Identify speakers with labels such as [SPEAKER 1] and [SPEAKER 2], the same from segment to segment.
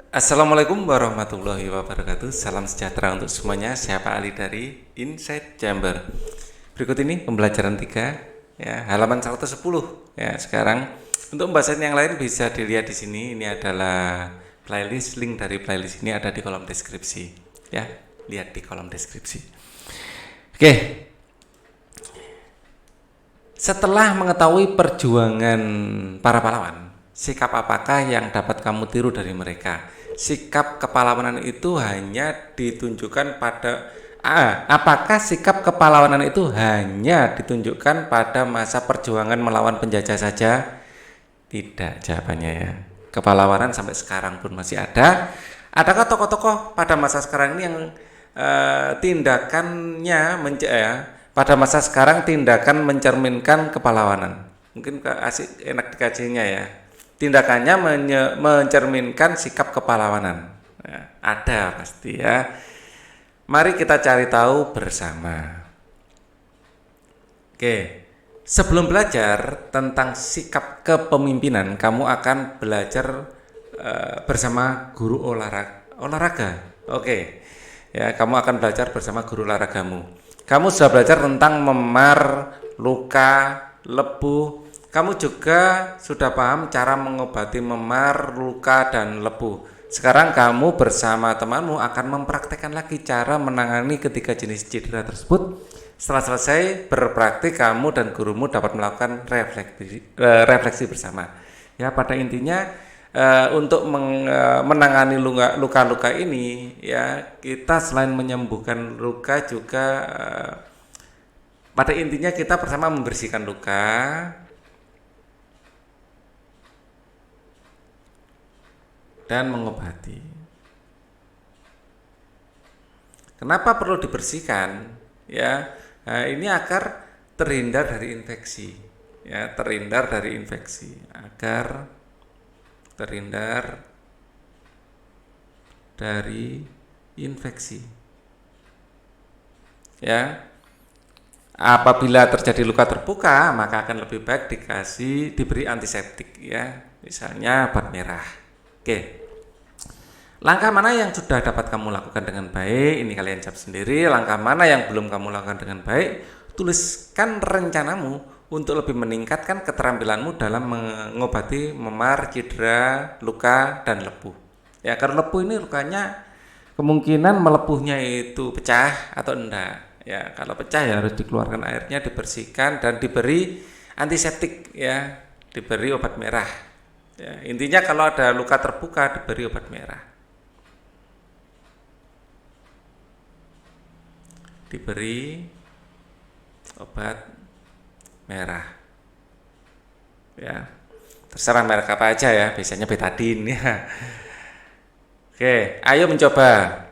[SPEAKER 1] Assalamualaikum warahmatullahi wabarakatuh. Salam sejahtera untuk semuanya. Saya Pak Ali dari Inside Chamber. Berikut ini pembelajaran 3 ya, halaman 110. Ya, sekarang untuk pembahasan yang lain bisa dilihat di sini. Ini adalah playlist, link dari playlist ini ada di kolom deskripsi. Ya, lihat di kolom deskripsi. Oke. Setelah mengetahui perjuangan para pahlawan, sikap apakah yang dapat kamu tiru dari mereka? Sikap kepahlawanan itu hanya ditunjukkan pada apakah sikap kepahlawanan itu hanya ditunjukkan pada masa perjuangan melawan penjajah saja? Tidak, jawabannya ya. Kepahlawanan sampai sekarang pun masih ada. Adakah tokoh-tokoh pada masa sekarang ini yang tindakannya pada masa sekarang tindakan mencerminkan kepahlawanan? Mungkin asik enak dikajinya ya. Tindakannya mencerminkan sikap kepahlawanan. Ya, ada pasti ya. Mari kita cari tahu bersama. Oke. Sebelum belajar tentang sikap kepemimpinan, kamu akan belajar bersama guru olahraga. Oke. Ya, kamu akan belajar bersama guru olahragamu. Kamu sudah belajar tentang memar, luka, lepuh. Kamu juga sudah paham cara mengobati memar, luka, dan lepuh. Sekarang kamu bersama temanmu akan mempraktekkan lagi cara menangani ketiga jenis cedera tersebut. Setelah selesai berpraktik, kamu dan gurumu dapat melakukan refleksi bersama. Ya, pada intinya untuk menangani luka-luka ini, ya kita selain menyembuhkan luka juga pada intinya kita bersama membersihkan luka dan mengobati. Kenapa perlu dibersihkan? Ya, ini agar terhindar dari infeksi. Ya, terhindar dari infeksi. Agar terhindar dari infeksi. Ya. Apabila terjadi luka terbuka, maka akan lebih baik diberi antiseptik ya. Misalnya obat merah. Oke. Langkah mana yang sudah dapat kamu lakukan dengan baik? Ini kalian jawab sendiri. Langkah mana yang belum kamu lakukan dengan baik? Tuliskan rencanamu untuk lebih meningkatkan keterampilanmu dalam mengobati memar, cedera, luka, dan lepuh. Ya, karena lepuh ini lukanya kemungkinan melepuhnya itu pecah atau enggak. Ya, kalau pecah ya harus dikeluarkan airnya, dibersihkan dan diberi antiseptik ya, diberi obat merah. Ya, intinya kalau ada luka terbuka diberi obat merah. Diberi obat merah. Ya. Terserah merek apa aja ya, biasanya betadine ya. Oke, ayo mencoba.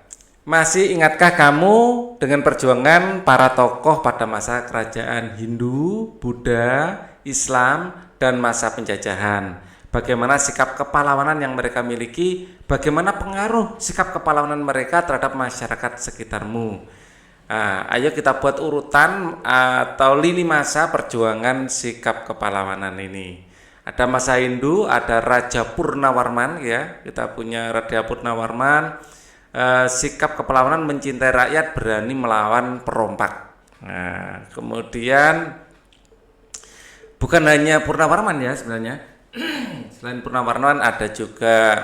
[SPEAKER 1] Masih ingatkah kamu dengan perjuangan para tokoh pada masa kerajaan Hindu, Buddha, Islam, dan masa penjajahan? Bagaimana sikap kepahlawanan yang mereka miliki? Bagaimana pengaruh sikap kepahlawanan mereka terhadap masyarakat sekitarmu? Ayo kita buat urutan atau lini masa perjuangan sikap kepahlawanan ini. Ada masa Hindu, ada Raja Purnawarman ya. Kita punya Raja Purnawarman. Sikap kepahlawanan mencintai rakyat, berani melawan perompak. Nah, kemudian bukan hanya Purnawarman ya sebenarnya. Selain Purnawarman ada juga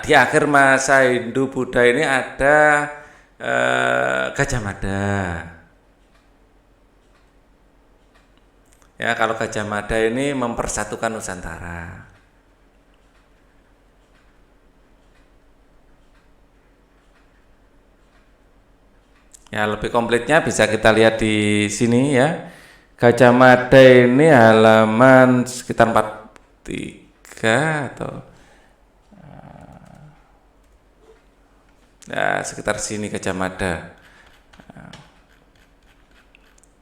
[SPEAKER 1] di akhir masa Hindu Buddha ini ada Gajah Mada. Ya, kalau Gajah Mada ini mempersatukan Nusantara. Ya, lebih komplitnya bisa kita lihat di sini ya. Gajah Mada ini halaman sekitar 43 atau ya sekitar sini Gajah Mada.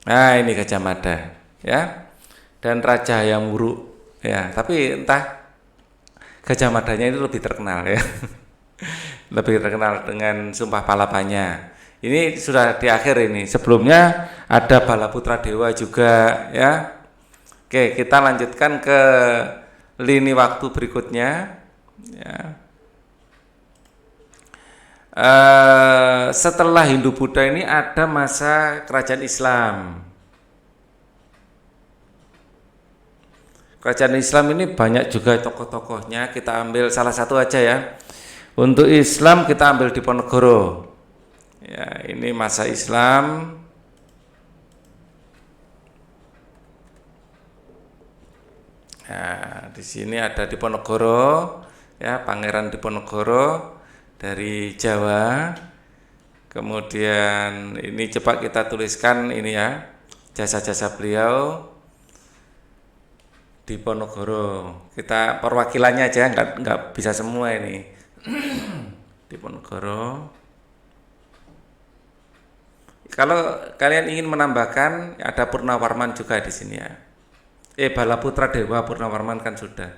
[SPEAKER 1] Nah, ini Gajah Mada ya. Dan Raja Hayam Wuruk ya, tapi entah Gajah Madanya itu lebih terkenal ya. Lebih terkenal dengan Sumpah Palapanya. Ini sudah di akhir ini. Sebelumnya ada Balaputra Dewa juga ya. Oke, kita lanjutkan ke lini waktu berikutnya ya. setelah Hindu Buddha ini ada masa kerajaan Islam. Kerajaan Islam ini banyak juga tokoh-tokohnya, kita ambil salah satu aja ya. Untuk Islam kita ambil Diponegoro. Ya, ini masa Islam. Nah, di sini ada Diponegoro, ya, Pangeran Diponegoro dari Jawa. Kemudian ini coba kita tuliskan ini ya, jasa-jasa beliau. Diponegoro, kita perwakilannya aja, nggak bisa semua ini. Diponegoro. Kalau kalian ingin menambahkan, ada Purnawarman juga di sini ya. Balaputra Dewa Purnawarman kan sudah.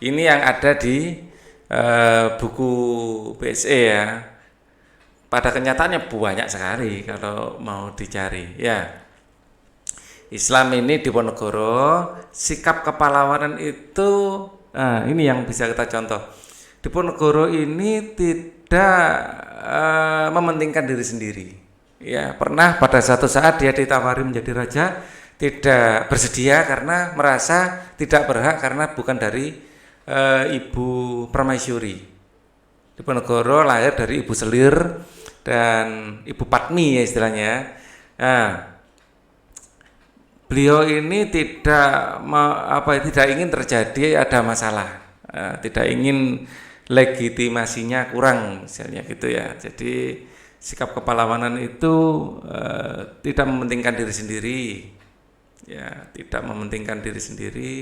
[SPEAKER 1] Ini yang ada di buku BSE ya. Pada kenyataannya banyak sekali kalau mau dicari ya. Islam ini Diponegoro, sikap kepahlawanan itu, nah ini yang bisa kita contoh. Diponegoro ini tidak mementingkan diri sendiri. Ya, pernah pada satu saat dia ditawari menjadi raja, tidak bersedia karena merasa tidak berhak karena bukan dari ibu permaisuri. Diponegoro lahir dari ibu selir dan ibu Padmi ya istilahnya. Nah, beliau ini tidak ingin terjadi ada masalah, tidak ingin legitimasinya kurang misalnya gitu ya. Jadi sikap kepahlawanan itu tidak mementingkan diri sendiri, ya, tidak mementingkan diri sendiri.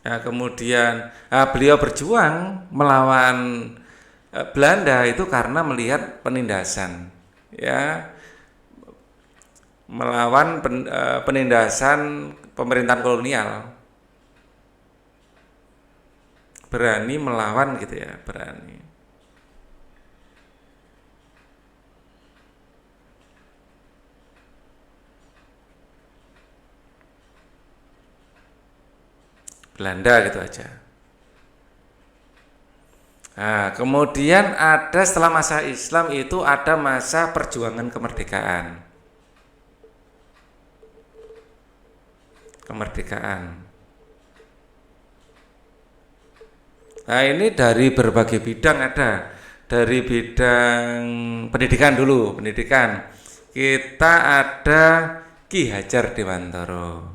[SPEAKER 1] Nah, kemudian beliau berjuang melawan Belanda itu karena melihat penindasan, ya, melawan penindasan pemerintahan kolonial, berani melawan gitu ya, berani. Belanda gitu aja. Nah, kemudian ada setelah masa Islam itu ada masa perjuangan kemerdekaan. Nah, ini dari berbagai bidang ada. Dari bidang pendidikan dulu, pendidikan. Kita ada Ki Hajar Dewantara.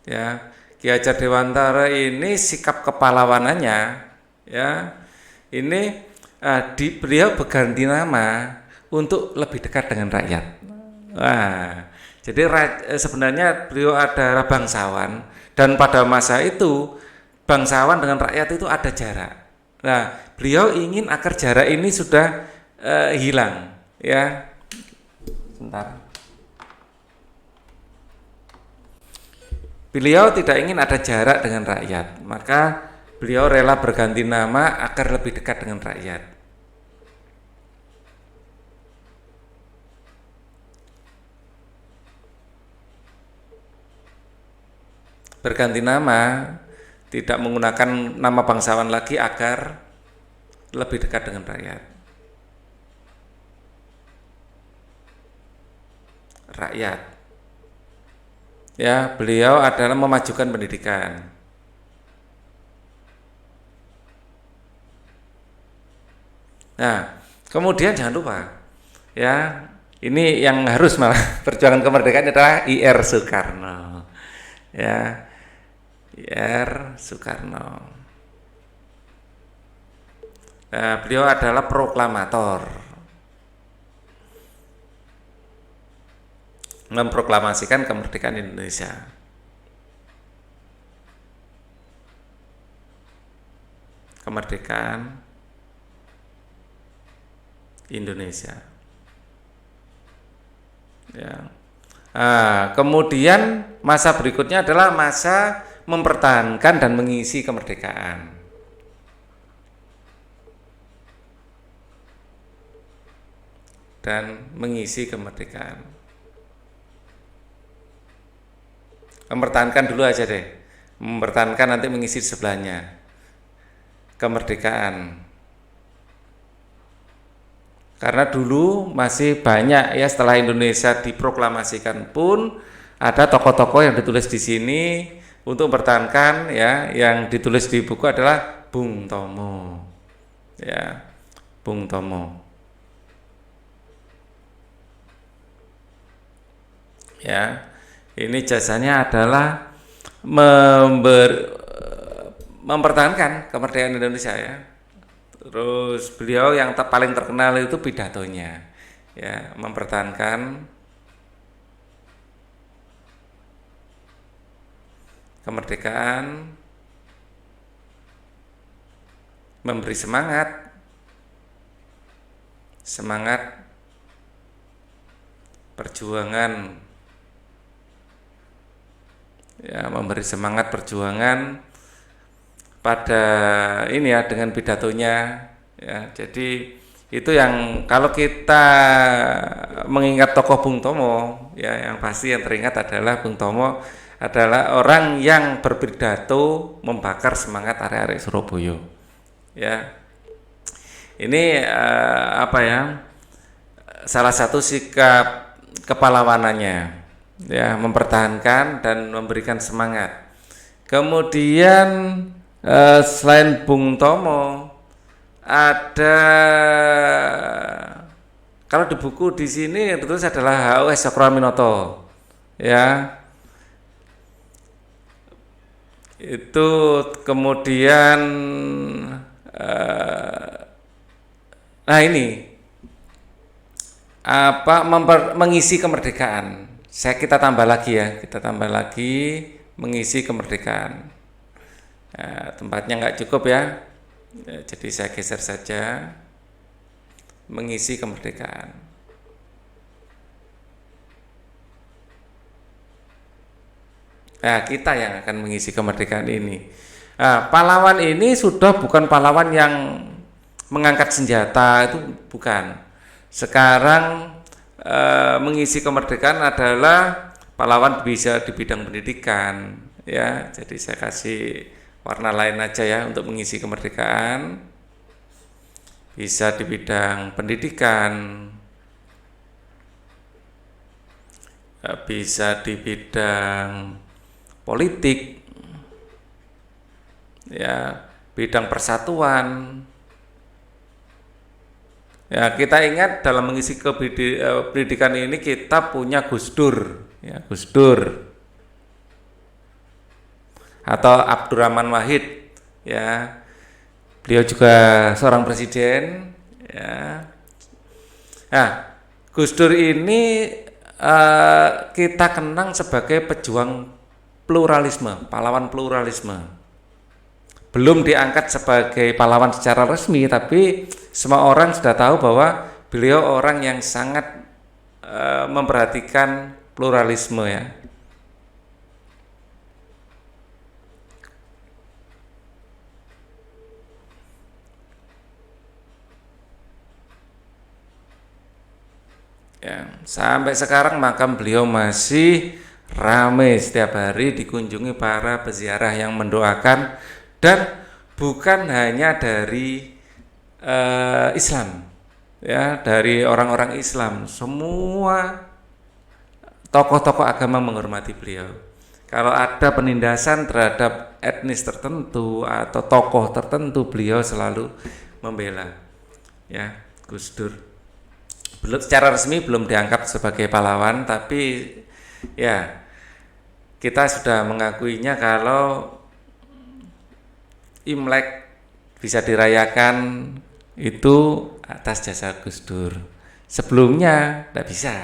[SPEAKER 1] Ya, Ki Hajar Dewantara ini sikap kepahlawanannya, ya, ini beliau berganti nama untuk lebih dekat dengan rakyat. Nah, jadi sebenarnya beliau adalah bangsawan dan pada masa itu bangsawan dengan rakyat itu ada jarak. Nah, beliau ingin agar jarak ini sudah hilang, ya. Sebentar. Beliau tidak ingin ada jarak dengan rakyat, maka beliau rela berganti nama agar lebih dekat dengan rakyat. Berganti nama, tidak menggunakan nama bangsawan lagi agar lebih dekat dengan rakyat. Ya, beliau adalah memajukan pendidikan. Nah, kemudian jangan lupa, ya, ini yang harus malah perjuangan kemerdekaan adalah I.R. Soekarno. Ya, I.R. Soekarno. Nah, beliau adalah proklamator. Memproklamasikan kemerdekaan Indonesia. Kemerdekaan Indonesia. Ya. Kemudian masa berikutnya adalah masa mempertahankan dan mengisi kemerdekaan. dan mengisi kemerdekaan. Mempertahankan dulu aja deh, mempertahankan nanti mengisi di sebelahnya. Kemerdekaan. Karena dulu masih banyak ya, setelah Indonesia diproklamasikan pun ada tokoh-tokoh yang ditulis di sini untuk mempertahankan ya, yang ditulis di buku adalah Bung Tomo. Ya, Bung Tomo. Ya, ini jasanya adalah mempertahankan kemerdekaan Indonesia ya. Terus beliau yang paling terkenal itu pidatonya, ya, mempertahankan kemerdekaan, memberi semangat perjuangan, ya, memberi semangat perjuangan pada ini ya, dengan pidatonya ya. Jadi itu yang kalau kita mengingat tokoh Bung Tomo ya, yang pasti yang teringat adalah Bung Tomo adalah orang yang berpidato membakar semangat arek-arek Surabaya ya. Ini apa ya, salah satu sikap kepahlawanannya ya, mempertahankan dan memberikan semangat. Kemudian selain Bung Tomo, ada, kalau di buku di sini terus adalah H.O.S. Cokroaminoto, ya. Itu kemudian, nah ini apa, mengisi kemerdekaan. Kita tambah lagi ya, mengisi kemerdekaan. Nah, tempatnya nggak cukup ya, jadi saya geser saja, mengisi kemerdekaan. Nah, kita yang akan mengisi kemerdekaan ini. Nah, pahlawan ini sudah bukan pahlawan yang mengangkat senjata, itu bukan. Sekarang mengisi kemerdekaan adalah pahlawan bisa di bidang pendidikan ya. Jadi saya kasih warna lain aja ya untuk mengisi kemerdekaan. Bisa di bidang pendidikan, bisa di bidang politik ya, bidang persatuan. Ya, kita ingat dalam mengisi pendidikan ini kita punya Gus Dur ya, Gus Dur atau Abdurrahman Wahid ya, beliau juga seorang presiden ya. Nah, Gus Dur ini kita kenang sebagai pejuang pluralisme, pahlawan pluralisme. Belum diangkat sebagai pahlawan secara resmi, tapi semua orang sudah tahu bahwa beliau orang yang sangat memperhatikan pluralisme ya. Ya, sampai sekarang makam beliau masih ramai, setiap hari dikunjungi para peziarah yang mendoakan, dan bukan hanya dari Islam ya, dari orang-orang Islam, semua tokoh-tokoh agama menghormati beliau. Kalau ada penindasan terhadap etnis tertentu atau tokoh tertentu, beliau selalu membela ya. Gus Dur belum secara resmi belum diangkat sebagai pahlawan, tapi ya kita sudah mengakuinya kalau Imlek bisa dirayakan itu atas jasa Gus Dur. Sebelumnya tidak bisa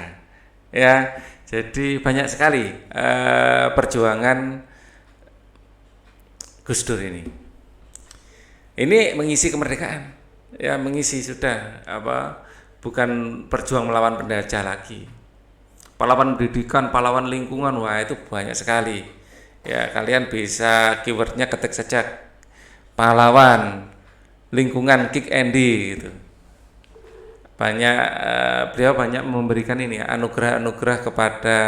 [SPEAKER 1] ya. Jadi banyak sekali perjuangan Gus Dur ini. Ini mengisi kemerdekaan ya, mengisi sudah apa, bukan berjuang melawan penjajah lagi. Pahlawan pendidikan, pahlawan lingkungan, wah itu banyak sekali ya. Kalian bisa keywordnya ketik saja pahlawan lingkungan Kick Andy gitu. beliau banyak memberikan ini ya, anugerah-anugerah kepada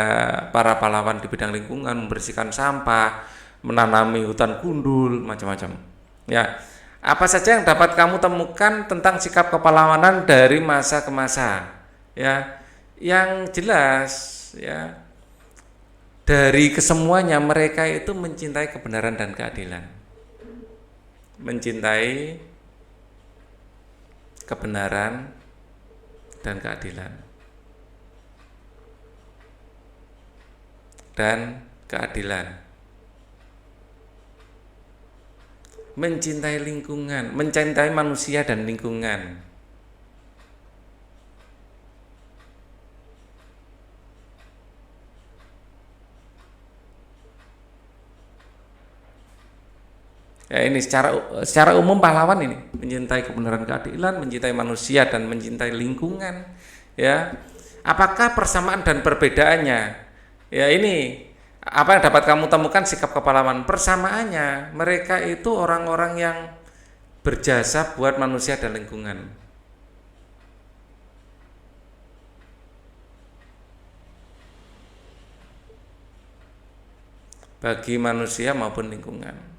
[SPEAKER 1] para pahlawan di bidang lingkungan, membersihkan sampah, menanami hutan gundul, macam-macam. Ya, apa saja yang dapat kamu temukan tentang sikap kepahlawanan dari masa ke masa? Ya, yang jelas ya, dari kesemuanya mereka itu mencintai kebenaran dan keadilan, mencintai kebenaran dan keadilan mencintai lingkungan, mencintai manusia dan lingkungan. Ya, ini secara umum pahlawan ini mencintai kebenaran, keadilan, mencintai manusia dan mencintai lingkungan. Ya, apakah persamaan dan perbedaannya? Ya, ini apa yang dapat kamu temukan sikap kepahlawan? Persamaannya, mereka itu orang-orang yang berjasa buat manusia dan lingkungan. Bagi manusia maupun lingkungan.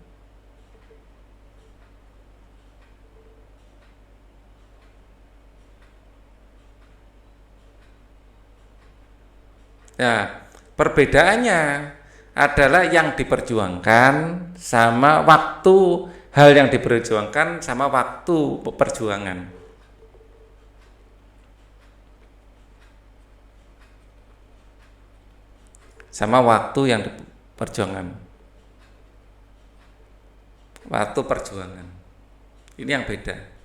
[SPEAKER 1] Nah, perbedaannya adalah yang diperjuangkan sama waktu, hal yang diperjuangkan sama waktu perjuangan. Sama waktu yang diperjuangkan. Waktu perjuangan. Ini yang beda.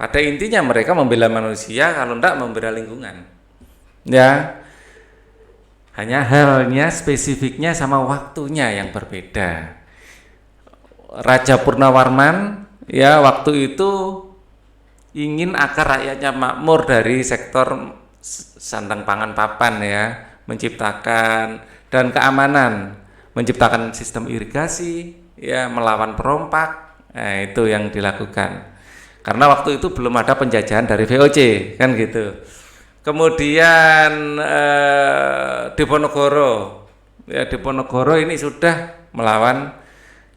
[SPEAKER 1] Pada intinya mereka membela manusia, kalau tidak membela lingkungan. Ya, hanya halnya spesifiknya sama waktunya yang berbeda. Raja Purnawarman ya waktu itu ingin agar rakyatnya makmur dari sektor sandang pangan papan ya, menciptakan dan keamanan, menciptakan sistem irigasi ya, melawan perompak. Nah, itu yang dilakukan. Karena waktu itu belum ada penjajahan dari VOC kan gitu. Kemudian Diponegoro, ya Diponegoro ini sudah melawan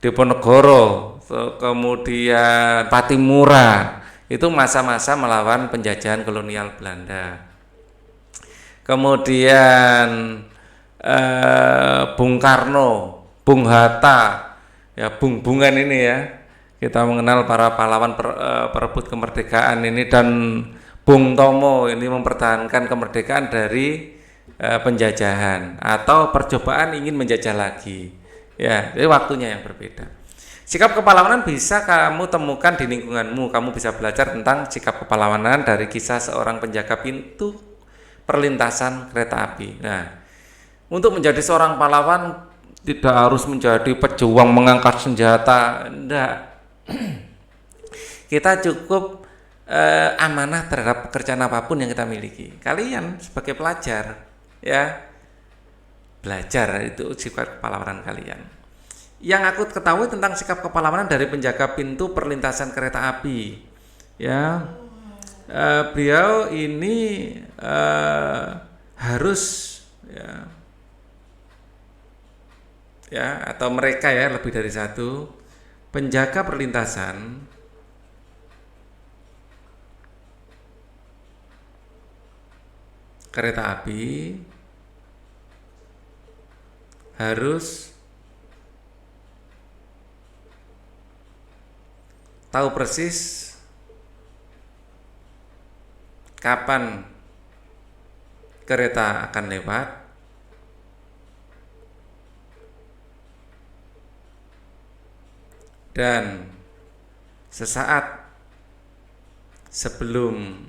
[SPEAKER 1] Diponegoro. Kemudian Patimura itu masa-masa melawan penjajahan kolonial Belanda. Kemudian Bung Karno, Bung Hatta, ya Bung-bungan ini ya. Kita mengenal para pahlawan perebut kemerdekaan ini, dan Bung Tomo ini mempertahankan kemerdekaan dari penjajahan atau percobaan ingin menjajah lagi. Ya, jadi waktunya yang berbeda. Sikap kepahlawanan bisa kamu temukan di lingkunganmu. Kamu bisa belajar tentang sikap kepahlawanan dari kisah seorang penjaga pintu perlintasan kereta api. Nah, untuk menjadi seorang pahlawan tidak harus menjadi pejuang mengangkat senjata, enggak. Kita cukup amanah terhadap pekerjaan apapun yang kita miliki. Kalian sebagai pelajar ya, belajar itu sikap kepahlawanan kalian. Yang aku ketahui tentang sikap kepahlawanan dari penjaga pintu perlintasan kereta api ya, beliau ini harus ya atau mereka ya, lebih dari satu penjaga perlintasan kereta api harus tahu persis kapan kereta akan lewat, dan sesaat sebelum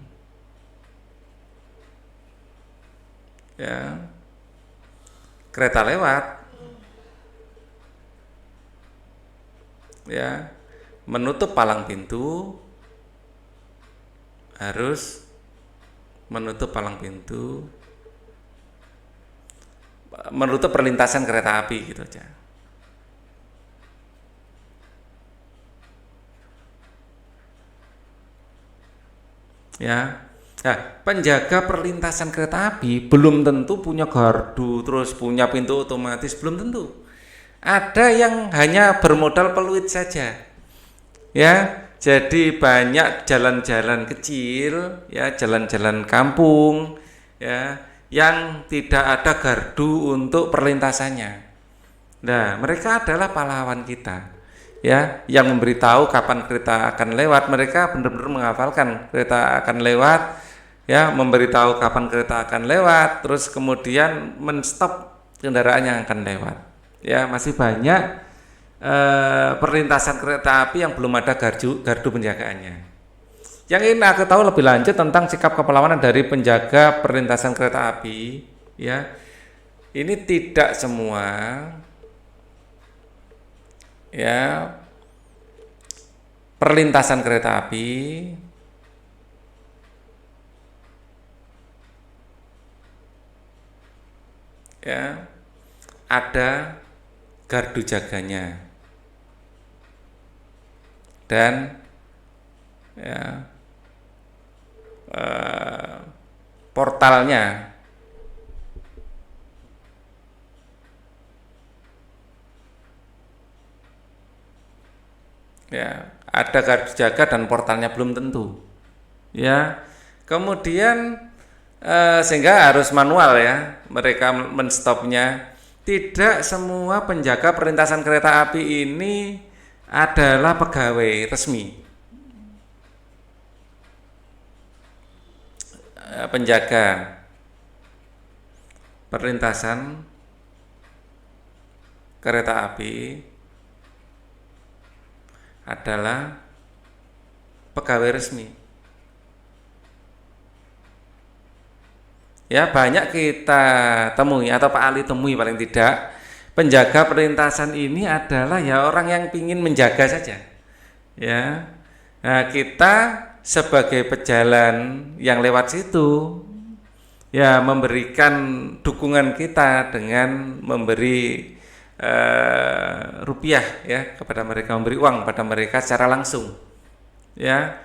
[SPEAKER 1] ya kereta lewat ya, menutup palang pintu, harus menutup palang pintu, menutup perlintasan kereta api gitu aja. ya. Nah, penjaga perlintasan kereta api belum tentu punya gardu, terus punya pintu otomatis, belum tentu. Ada yang hanya bermodal peluit saja, ya. Jadi banyak jalan-jalan kecil, ya, jalan-jalan kampung, ya, yang tidak ada gardu untuk perlintasannya. Nah, mereka adalah pahlawan kita, ya, yang memberitahu kapan kereta akan lewat. Mereka benar-benar menghafalkan kereta akan lewat, ya, memberitahu kapan kereta akan lewat, terus kemudian menstop kendaraan yang akan lewat. Ya, masih banyak perlintasan kereta api yang belum ada gardu penjagaannya. Yang ingin aku tahu lebih lanjut tentang sikap kepahlawanan dari penjaga perlintasan kereta api, ya, ini tidak semua, ya, perlintasan kereta api ya ada gardu jaganya dan ya portalnya, ya ada gardu jaga dan portalnya belum tentu, ya. Kemudian sehingga harus manual, ya, mereka menstopnya. Tidak semua penjaga perlintasan kereta api ini adalah pegawai resmi. Penjaga perlintasan kereta api adalah pegawai resmi. Ya, banyak kita temui atau Pak Ali temui paling tidak, penjaga perlintasan ini adalah ya orang yang ingin menjaga saja. Ya. Nah, kita sebagai pejalan yang lewat situ, ya, memberikan dukungan kita dengan memberi rupiah, ya, kepada mereka, memberi uang pada mereka secara langsung, ya.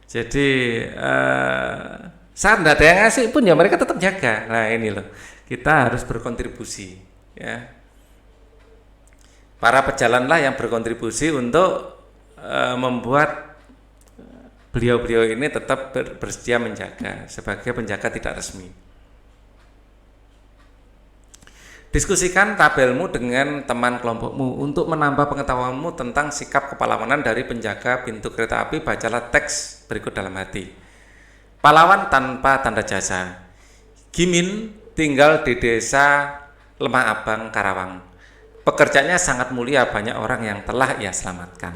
[SPEAKER 1] Jadi saat tidak ada yang ngasih pun ya mereka tetap jaga. Nah, ini loh, kita harus berkontribusi, ya. Para pejalanlah yang berkontribusi untuk membuat beliau-beliau ini tetap bersedia menjaga sebagai penjaga tidak resmi. Diskusikan tabelmu dengan teman kelompokmu untuk menambah pengetahuanmu tentang sikap kepahlawanan dari penjaga pintu kereta api. Bacalah teks berikut dalam hati. Pahlawan tanpa tanda jasa. Gimin tinggal di desa Lemah Abang, Karawang. Pekerjaannya sangat mulia, banyak orang yang telah ia selamatkan.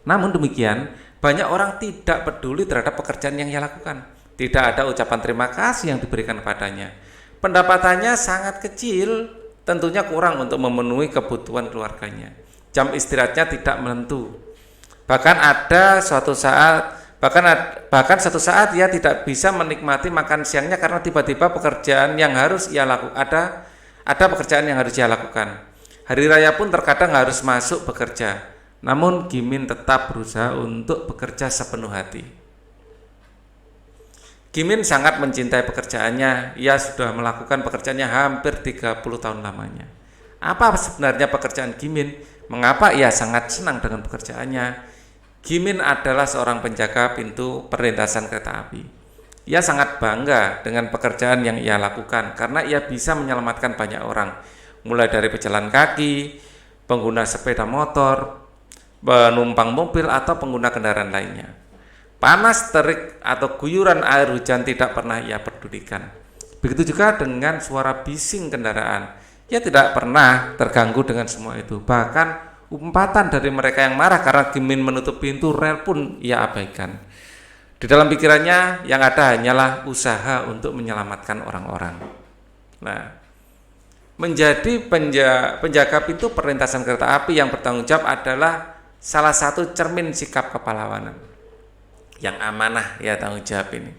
[SPEAKER 1] Namun demikian, banyak orang tidak peduli terhadap pekerjaan yang ia lakukan. Tidak ada ucapan terima kasih yang diberikan kepadanya. Pendapatannya sangat kecil, tentunya kurang untuk memenuhi kebutuhan keluarganya. Jam istirahatnya tidak menentu. Bahkan suatu saat ia tidak bisa menikmati makan siangnya karena tiba-tiba pekerjaan yang harus ia lakukan ada pekerjaan yang harus ia lakukan. Hari raya pun terkadang harus masuk bekerja. Namun Gimin tetap berusaha untuk bekerja sepenuh hati. Gimin sangat mencintai pekerjaannya. Ia sudah melakukan pekerjaannya hampir 30 tahun lamanya. Apa sebenarnya pekerjaan Gimin? Mengapa ia sangat senang dengan pekerjaannya? Gimin adalah seorang penjaga pintu perlintasan kereta api. Ia sangat bangga dengan pekerjaan yang ia lakukan karena ia bisa menyelamatkan banyak orang, mulai dari pejalan kaki, pengguna sepeda motor, penumpang mobil, atau pengguna kendaraan lainnya. Panas terik atau guyuran air hujan tidak pernah ia pedulikan. Begitu juga dengan suara bising kendaraan. Ia tidak pernah terganggu dengan semua itu. Bahkan umpatan dari mereka yang marah karena Gimin menutup pintu rel pun ia abaikan. Di dalam pikirannya yang ada hanyalah usaha untuk menyelamatkan orang-orang. Nah, menjadi penjaga pintu perlintasan kereta api yang bertanggung jawab adalah salah satu cermin sikap kepahlawanan yang amanah, ya, tanggung jawab ini.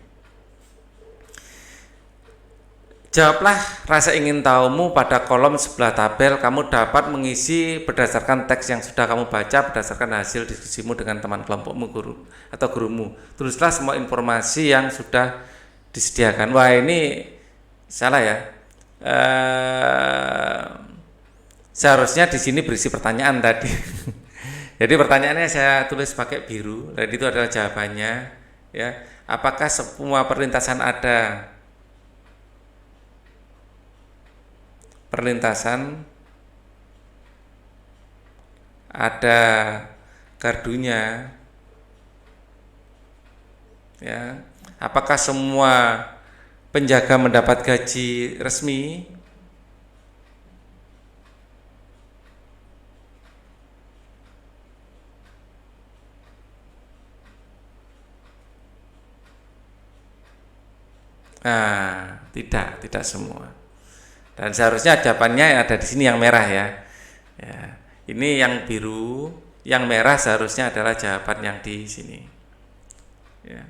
[SPEAKER 1] Jawablah rasa ingin tahumu pada kolom sebelah tabel. Kamu dapat mengisi berdasarkan teks yang sudah kamu baca, berdasarkan hasil diskusimu dengan teman kelompokmu, guru atau gurumu. Tulislah semua informasi yang sudah disediakan. Wah, ini salah ya. Seharusnya di sini berisi pertanyaan tadi. Jadi pertanyaannya saya tulis pakai biru. Dan itu adalah jawabannya. Ya, apakah semua perlintasan ada gardunya, ya. Apakah semua penjaga mendapat gaji resmi? Nah, tidak semua. Dan seharusnya jawabannya ada di sini yang merah ya. Ya, ini yang biru, yang merah seharusnya adalah jawaban yang di sini. Ya.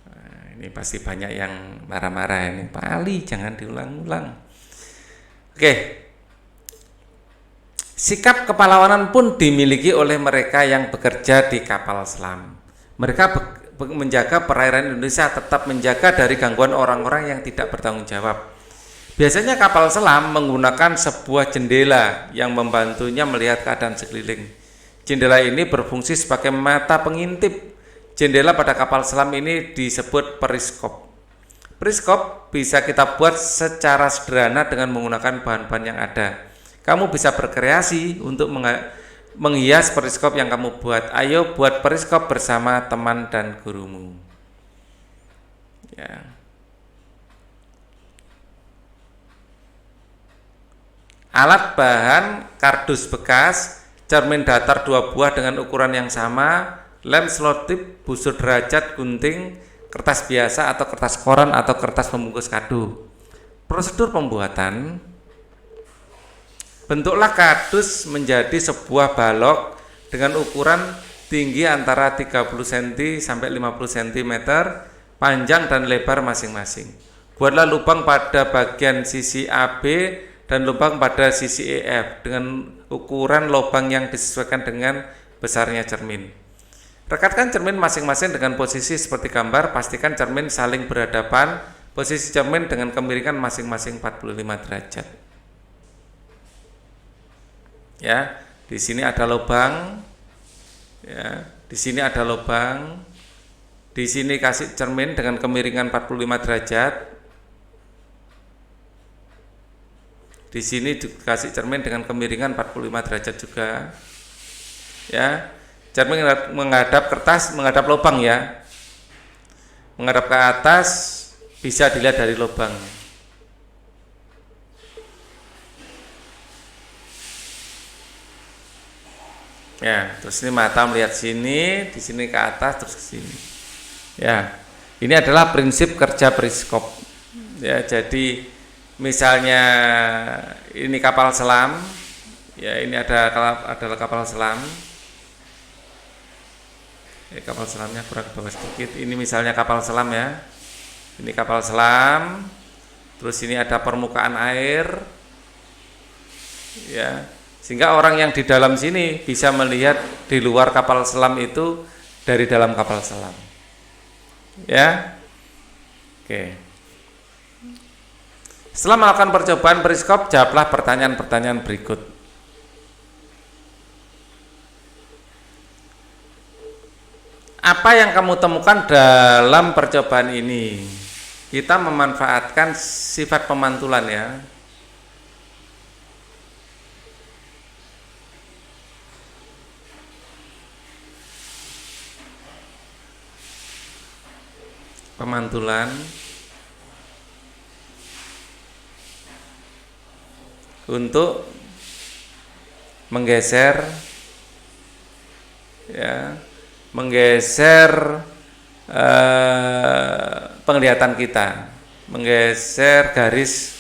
[SPEAKER 1] Nah, ini pasti banyak yang marah-marah ini. Pak Ali, jangan diulang-ulang. Oke. Sikap kepahlawanan pun dimiliki oleh mereka yang bekerja di kapal selam. Mereka menjaga perairan Indonesia, tetap menjaga dari gangguan orang-orang yang tidak bertanggung jawab. Biasanya kapal selam menggunakan sebuah jendela yang membantunya melihat keadaan sekeliling. Jendela ini berfungsi sebagai mata pengintip. Jendela pada kapal selam ini disebut periskop. Periskop bisa kita buat secara sederhana dengan menggunakan bahan-bahan yang ada. Kamu bisa berkreasi untuk menghias periskop yang kamu buat. Ayo buat periskop bersama teman dan gurumu. Ya. Alat bahan kardus bekas, cermin datar 2 buah dengan ukuran yang sama, lem selotip, busur derajat, gunting, kertas biasa atau kertas koran atau kertas pembungkus kado. Prosedur pembuatan: bentuklah kardus menjadi sebuah balok dengan ukuran tinggi antara 30 cm sampai 50 cm, panjang dan lebar masing-masing. Buatlah lubang pada bagian sisi AB dan lubang pada sisi EF dengan ukuran lubang yang disesuaikan dengan besarnya cermin. Rekatkan cermin masing-masing dengan posisi seperti gambar. Pastikan cermin saling berhadapan. Posisi cermin dengan kemiringan masing-masing 45 derajat. Ya, di sini ada lubang. Ya, di sini ada lubang. Di sini kasih cermin dengan kemiringan 45 derajat. Di sini dikasih cermin dengan kemiringan 45 derajat juga. Ya. Cermin menghadap kertas, menghadap lubang ya. Menghadap ke atas bisa dilihat dari lubang. Ya, terus ini mata melihat sini, di sini ke atas, terus ke sini. Ya. Ini adalah prinsip kerja periskop. Ya, jadi misalnya ini kapal selam, ya ini adalah kapal selam. Kapal selamnya kurang ke bawah sedikit. Ini misalnya kapal selam ya. Ini kapal selam. Terus ini ada permukaan air. Ya, sehingga orang yang di dalam sini bisa melihat di luar kapal selam itu dari dalam kapal selam. Ya. Oke. Setelah melakukan percobaan periskop, jawablah pertanyaan-pertanyaan berikut. Apa yang kamu temukan dalam percobaan ini? Kita memanfaatkan sifat pemantulan ya. Pemantulan untuk menggeser ya, penglihatan kita, menggeser garis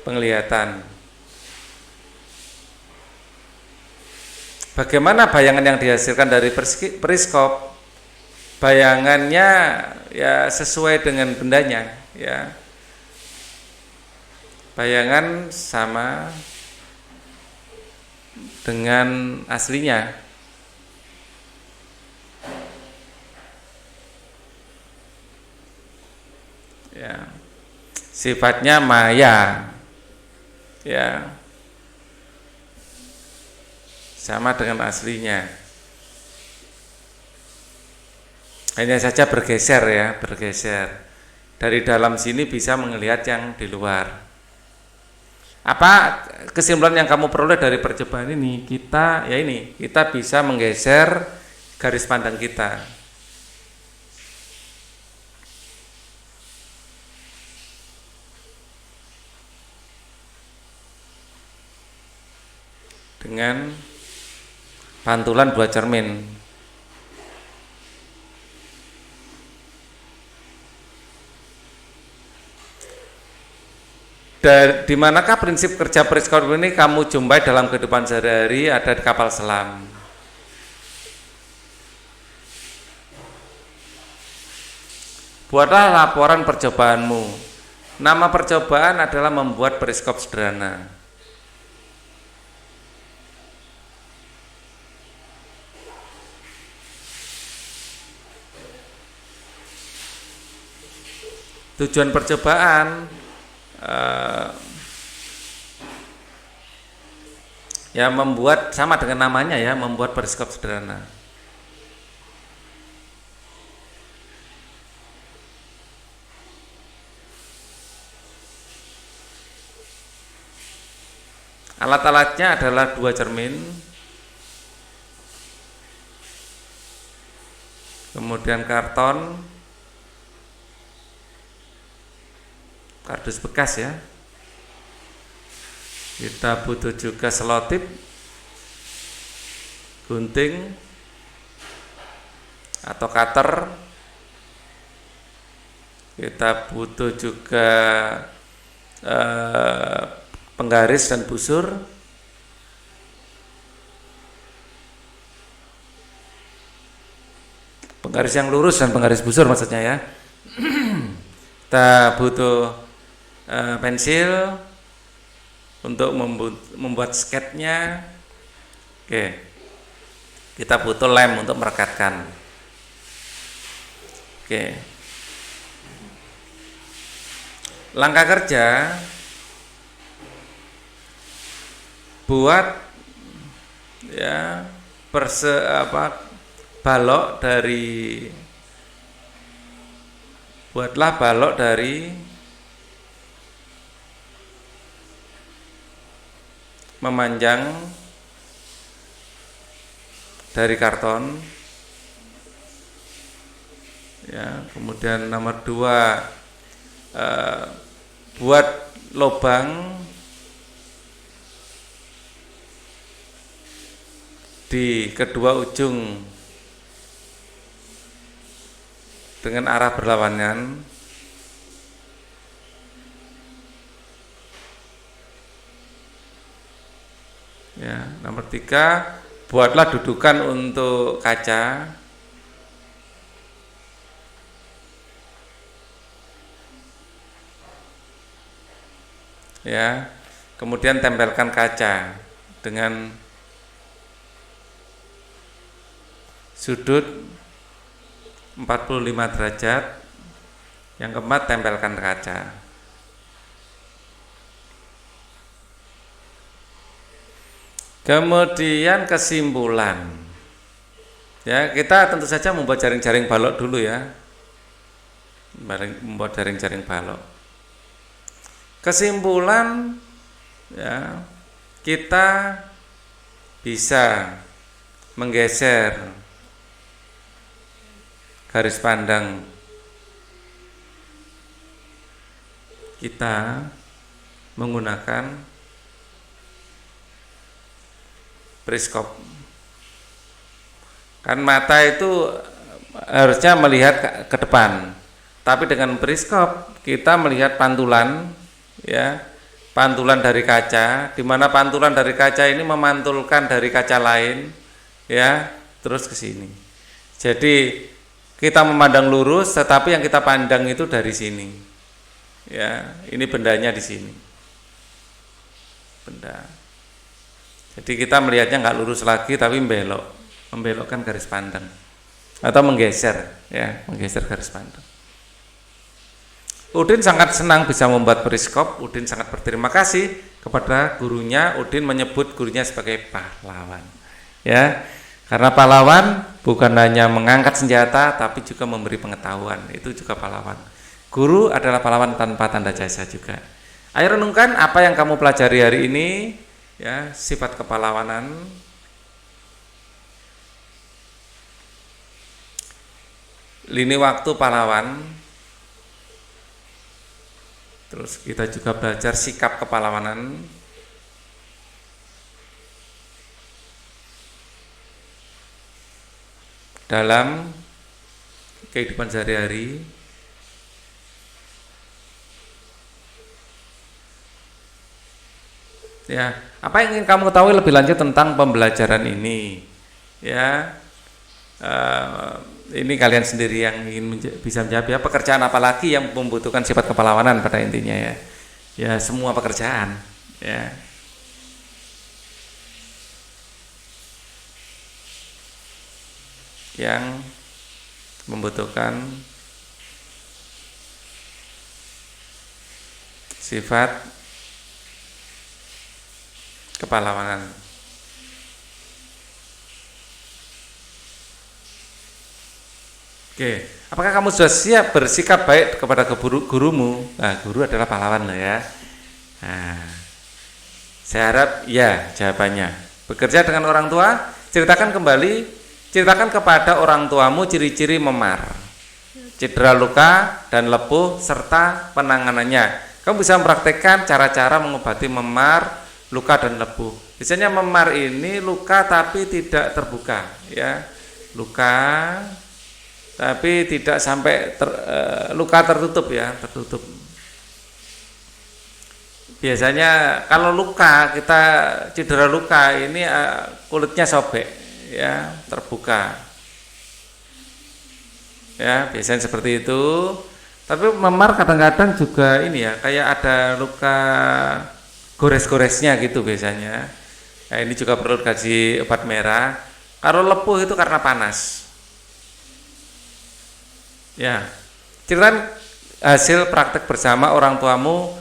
[SPEAKER 1] penglihatan. Bagaimana bayangan yang dihasilkan dari periskop? Bayangannya ya sesuai dengan bendanya ya. bayangan sama dengan aslinya. Ya, sifatnya maya, ya, sama dengan aslinya. Hanya saja bergeser ya, bergeser. Dari dalam sini bisa melihat yang di luar. Apa kesimpulan yang kamu peroleh dari percobaan ini? Kita bisa menggeser garis pandang kita. Dengan pantulan buah cermin. Di manakah prinsip kerja periskop ini kamu jumpai dalam kehidupan sehari-hari? Ada di kapal selam. Buatlah laporan percobaanmu. Nama percobaan adalah membuat periskop sederhana. Tujuan percobaan ya membuat, sama dengan namanya ya, membuat periskop sederhana. Alat-alatnya adalah dua cermin, kemudian karton, kardus bekas ya. Kita butuh juga selotip, gunting atau cutter. Kita butuh juga penggaris dan busur. Penggaris yang lurus dan penggaris busur maksudnya ya. Kita butuh pensil untuk membuat sketnya. Oke. Kita butuh lem untuk merekatkan. Oke. Langkah kerja buat ya buatlah balok dari memanjang dari karton ya. Kemudian nomor 2, buat lubang di kedua ujung dengan arah berlawanan. Ya, nomor 3, buatlah dudukan untuk kaca. Ya, kemudian tempelkan kaca dengan sudut 45 derajat. Yang keempat, tempelkan kaca. Kemudian kesimpulan. Ya, kita tentu saja membuat jaring-jaring balok dulu ya. Membuat jaring-jaring balok. Kesimpulan ya, kita bisa menggeser garis pandang kita menggunakan periskop. Kan mata itu harusnya melihat ke depan, tapi dengan periskop kita melihat pantulan ya, pantulan dari kaca, di mana pantulan dari kaca ini memantulkan dari kaca lain ya, terus ke sini. Jadi kita memandang lurus, tetapi yang kita pandang itu dari sini. Ya, ini bendanya di sini. benda. Jadi kita melihatnya nggak lurus lagi tapi membelokkan garis pandang atau menggeser, ya, menggeser garis pandang. Udin sangat senang bisa membuat periskop. Udin sangat berterima kasih kepada gurunya. Udin menyebut gurunya sebagai pahlawan, ya, karena pahlawan bukan hanya mengangkat senjata tapi juga memberi pengetahuan. Itu juga pahlawan. Guru adalah pahlawan tanpa tanda jasa juga. Ayo renungkan apa yang kamu pelajari hari ini, ya, sifat kepahlawanan. Lini waktu pahlawan. Terus kita juga belajar sikap kepahlawanan. Dalam kehidupan sehari-hari. Ya, apa yang ingin kamu ketahui lebih lanjut tentang pembelajaran ini? Ya, ini kalian sendiri yang ingin bisa menjawab, ya. Pekerjaan apalagi yang membutuhkan sifat kepahlawanan pada intinya, ya? Ya, semua pekerjaan, ya. Yang membutuhkan sifat kepahlawanan. Oke, apakah kamu sudah siap bersikap baik kepada gurumu? Nah, guru adalah pahlawan lah, ya. Nah, saya harap ya jawabannya. Bekerja dengan orang tua, ceritakan kepada orang tuamu ciri-ciri memar, cedera luka dan lepuh serta penanganannya. Kamu bisa mempraktekkan cara-cara mengobati memar, luka dan lepuh. Biasanya memar ini luka tapi tidak terbuka, ya. Luka tapi tidak sampai luka tertutup, ya, tertutup. Biasanya kalau luka, kita cedera luka ini kulitnya sobek, ya, terbuka, ya, biasanya seperti itu. Tapi memar kadang-kadang juga ini, ya, kayak ada luka gores-goresnya gitu biasanya. Nah, ini juga perlu dikasih obat merah. Kalau lepuh itu karena panas. Ya, ceritakan hasil praktek bersama orang tuamu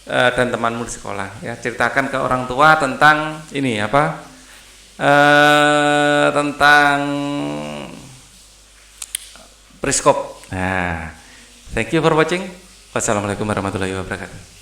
[SPEAKER 1] dan temanmu di sekolah, ya. Ceritakan ke orang tua tentang ini apa? Tentang periskop. Nah, thank you for watching. Wassalamualaikum warahmatullahi wabarakatuh.